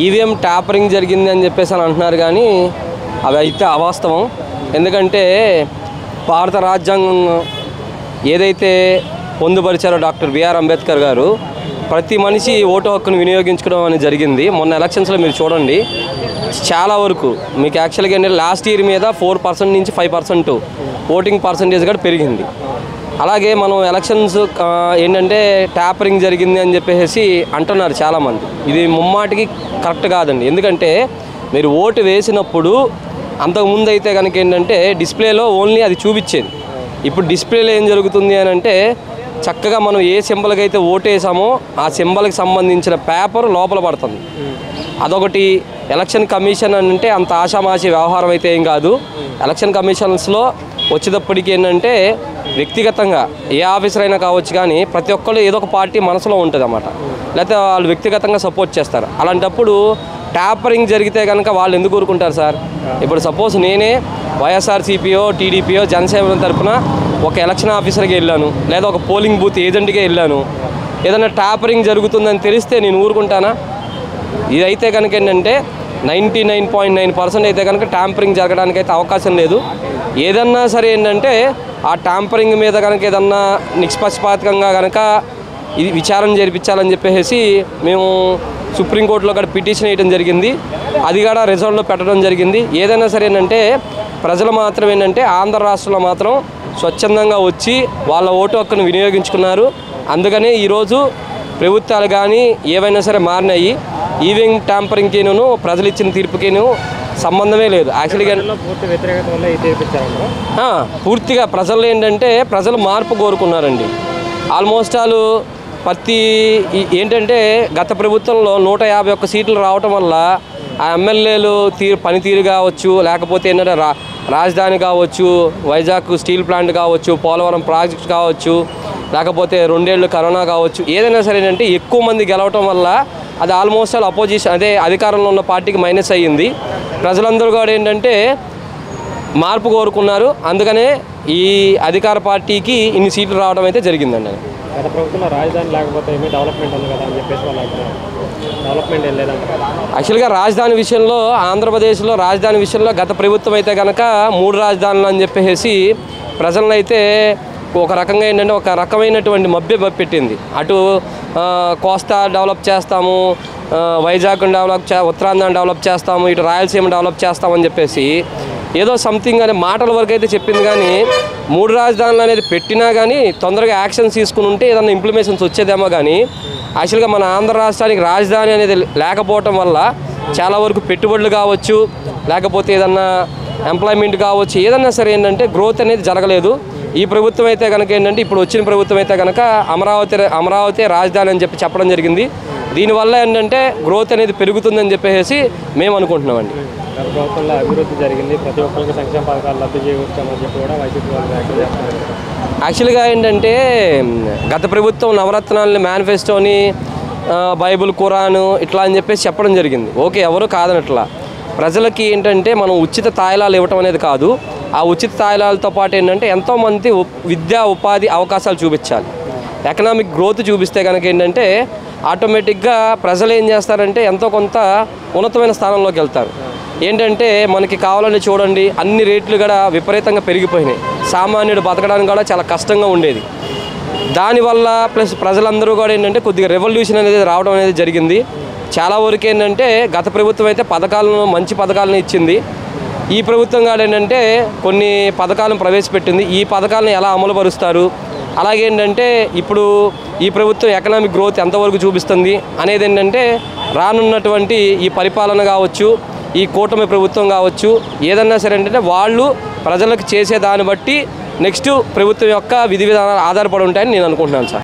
EVM tapering జరిగింది అని చెప్పేసి అంటున్నారు కానీ అవి అయితే అవాస్తవం. ఎందుకంటే భారత రాజ్యాంగం ఏదైతే పొందుపరిచారో డాక్టర్ బిఆర్ అంబేద్కర్ గారు ప్రతి మనిషి ఓటు హక్కును వినియోగించుకోవడం అనేది జరిగింది. మొన్న ఎలక్షన్స్లో మీరు చూడండి, చాలా వరకు మీకు యాక్చువల్గా ఏంటంటే లాస్ట్ ఇయర్ మీద 4% నుంచి 5% ఓటింగ్ పర్సంటేజ్ కూడా పెరిగింది. అలాగే మనం ఎలక్షన్స్ ఏంటంటే ట్యాపరింగ్ జరిగింది అని చెప్పేసి అంటున్నారు చాలామంది. ఇది ముమ్మాటికి కరెక్ట్ కాదండి. ఎందుకంటే మీరు ఓటు వేసినప్పుడు అంతకుముందు అయితే కనుక ఏంటంటే డిస్ప్లేలో ఓన్లీ అది చూపించేది. ఇప్పుడు డిస్ప్లేలో ఏం జరుగుతుంది అని అంటే చక్కగా మనం ఏ సింబల్కి అయితే ఓటు వేసామో ఆ సింబల్కి సంబంధించిన పేపర్ లోపల పడుతుంది. అదొకటి. ఎలక్షన్ కమిషన్ అంటే అంత ఆషామాషి వ్యవహారం అయితే ఏం కాదు. ఎలక్షన్ కమిషన్స్లో వచ్చేటప్పటికి ఏంటంటే వ్యక్తిగతంగా ఏ ఆఫీసర్ అయినా కావచ్చు, కానీ ప్రతి ఒక్కళ్ళు ఏదో ఒక పార్టీ మనసులో ఉంటుంది అన్నమాట. లేకపోతే వాళ్ళు వ్యక్తిగతంగా సపోర్ట్ చేస్తారు. అలాంటప్పుడు ట్యాపరింగ్ జరిగితే కనుక వాళ్ళు ఎందుకు ఊరుకుంటారు సార్? ఇప్పుడు సపోజ్ నేనే వైఎస్ఆర్సీపీయో టీడీపీయో జనసేన తరఫున ఒక ఎలక్షన్ ఆఫీసర్కి వెళ్ళాను, లేదా ఒక పోలింగ్ బూత్ ఏజెంట్గా వెళ్ళాను. ఏదైనా ట్యాపరింగ్ జరుగుతుందని తెలిస్తే నేను ఊరుకుంటానా? ఇదైతే కనుక ఏంటంటే 99.9% అయితే కనుక ట్యాంపరింగ్ జరగడానికి అయితే అవకాశం లేదు. ఏదన్నా సరే ఏంటంటే ఆ ట్యాంపరింగ్ మీద కనుక ఏదన్నా నిష్పక్షపాతకంగా కనుక ఇది విచారణ జరిపించాలని చెప్పేసి మేము సుప్రీంకోర్టులో కూడా పిటిషన్ వేయడం జరిగింది. అది కూడా రిజల్ట్లో పెట్టడం జరిగింది. ఏదైనా సరే ఏంటంటే ప్రజలు మాత్రం ఏంటంటే ఆంధ్ర రాష్ట్రంలో మాత్రం స్వచ్ఛందంగా వచ్చి వాళ్ళ ఓటు హక్కును వినియోగించుకున్నారు. అందుకనే ఈరోజు ప్రభుత్వాలు కానీ ఏవైనా సరే మారినాయి. ఈవీఎం ట్యాంపరింగ్కిను ప్రజలు ఇచ్చిన తీర్పుకిను సంబంధమే లేదు. యాక్చువల్గా పూర్తిగా ప్రజలు ఏంటంటే ప్రజలు మార్పు కోరుకున్నారండి. ఆల్మోస్ట్ ఆల్ ప్రతి ఏంటంటే గత ప్రభుత్వంలో 151 సీట్లు రావటం వల్ల ఆ ఎమ్మెల్యేలు పనితీరు కావచ్చు, లేకపోతే ఏంటంటే రాజధాని కావచ్చు, వైజాగ్ స్టీల్ ప్లాంట్ కావచ్చు, పోలవరం ప్రాజెక్ట్ కావచ్చు, లేకపోతే 2 ఏళ్ళు కరోనా కావచ్చు, ఏదైనా సరే ఏంటంటే ఎక్కువ మంది గెలవటం వల్ల అది ఆల్మోస్ట్ ఆల్ అపోజిషన్ అదే అధికారంలో ఉన్న పార్టీకి మైనస్ అయ్యింది. ప్రజలందరూ కూడా ఏంటంటే మార్పు కోరుకున్నారు. అందుకనే ఈ అధికార పార్టీకి ఇన్ని సీట్లు రావడం అయితే జరిగిందండి. గత ప్రభుత్వంలో రాజధాని లేకపోతే ఏమీ డెవలప్మెంట్ ఉంది కదా అని చెప్పేసి వాళ్ళు డెవలప్మెంట్ వెళ్ళలేదంట. యాక్చువల్గా రాజధాని విషయంలో ఆంధ్రప్రదేశ్లో రాజధాని విషయంలో గత ప్రభుత్వం అయితే కనుక 3 రాజధానులు అని చెప్పేసి ప్రజలను అయితే ఒక రకంగా ఏంటంటే ఒక రకమైనటువంటి మభ్యపెట్టింది. అటు కోస్తా డెవలప్ చేస్తాము, వైజాగ్ ఉత్తరాంధ్రను డెవలప్ చేస్తాము, ఇటు రాయలసీమ డెవలప్ చేస్తామని చెప్పేసి ఏదో సంథింగ్ అనే మాటల వరకు అయితే చెప్పింది. కానీ 3 రాజధానులు అనేది పెట్టినా కానీ తొందరగా యాక్షన్స్ తీసుకుని ఉంటే ఏదన్నా ఇంప్లిమేషన్స్ వచ్చేదేమో. కానీ యాక్చువల్గా మన ఆంధ్ర రాష్ట్రానికి రాజధాని అనేది లేకపోవటం వల్ల చాలా వరకు పెట్టుబడులు కావచ్చు, లేకపోతే ఏదన్నా ఎంప్లాయ్మెంట్ కావచ్చు, ఏదన్నా సరే ఏంటంటే గ్రోత్ అనేది జరగలేదు. ఈ ప్రభుత్వం అయితే కనుక ఏంటంటే ఇప్పుడు వచ్చిన ప్రభుత్వం అయితే కనుక అమరావతి రాజధాని అని చెప్పడం జరిగింది. దీనివల్ల ఏంటంటే గ్రోత్ అనేది పెరుగుతుందని చెప్పేసి మేము అనుకుంటున్నామండి. గత ప్రభుత్వంలో అభివృద్ధి జరిగింది, ప్రతి ఒక్కరికి సంక్షేమ పథకాలు రద్దు చేయవచ్చామని చెప్పి కూడా వైసీపీ వాళ్ళు వ్యాఖ్యలు చేస్తున్నారు. యాక్చువల్గా ఏంటంటే గత ప్రభుత్వం నవరత్నాలని మేనిఫెస్టోని బైబుల్ ఖురాను ఇట్లా అని చెప్పేసి చెప్పడం జరిగింది. ఓకే, ఎవరు కాదనట్లా. ప్రజలకి ఏంటంటే మనం ఉచిత తాయిలాలు ఇవ్వటం అనేది కాదు. ఆ ఉచిత తాయిలాలతో పాటు ఏంటంటే ఎంతోమంది విద్యా ఉపాధి అవకాశాలు చూపించాలి. ఎకనామిక్ గ్రోత్ చూపిస్తే కనుక ఏంటంటే ఆటోమేటిక్గా ప్రజలు ఏం చేస్తారంటే ఎంతో కొంత ఉన్నతమైన స్థానంలోకి వెళ్తారు. ఏంటంటే మనకి కావాలని చూడండి, అన్ని రేట్లు కూడా విపరీతంగా పెరిగిపోయినాయి. సామాన్యుడు బతకడానికి కూడా చాలా కష్టంగా ఉండేది. దానివల్ల ప్లస్ ప్రజలందరూ కూడా ఏంటంటే కొద్దిగా రెవల్యూషన్ అనేది రావడం అనేది జరిగింది. చాలా వరకు ఏంటంటే గత ప్రభుత్వం అయితే మంచి పథకాలను ఇచ్చింది. ఈ ప్రభుత్వం కూడా ఏంటంటే కొన్ని పథకాలను ప్రవేశపెట్టింది. ఈ పథకాలను ఎలా అమలు పరుస్తారు, అలాగే ఏంటంటే ఇప్పుడు ఈ ప్రభుత్వం ఎకనామిక్ గ్రోత్ ఎంతవరకు చూపిస్తుంది అనేది ఏంటంటే రానున్నటువంటి ఈ పరిపాలన కావచ్చు, ఈ కూటమి ప్రభుత్వం కావచ్చు, ఏదన్నా సరే ఏంటంటే వాళ్ళు ప్రజలకు చేసే దాన్ని బట్టి నెక్స్ట్ ప్రభుత్వం యొక్క విధి విధానాలు ఆధారపడి ఉంటాయని నేను అనుకుంటున్నాను సార్.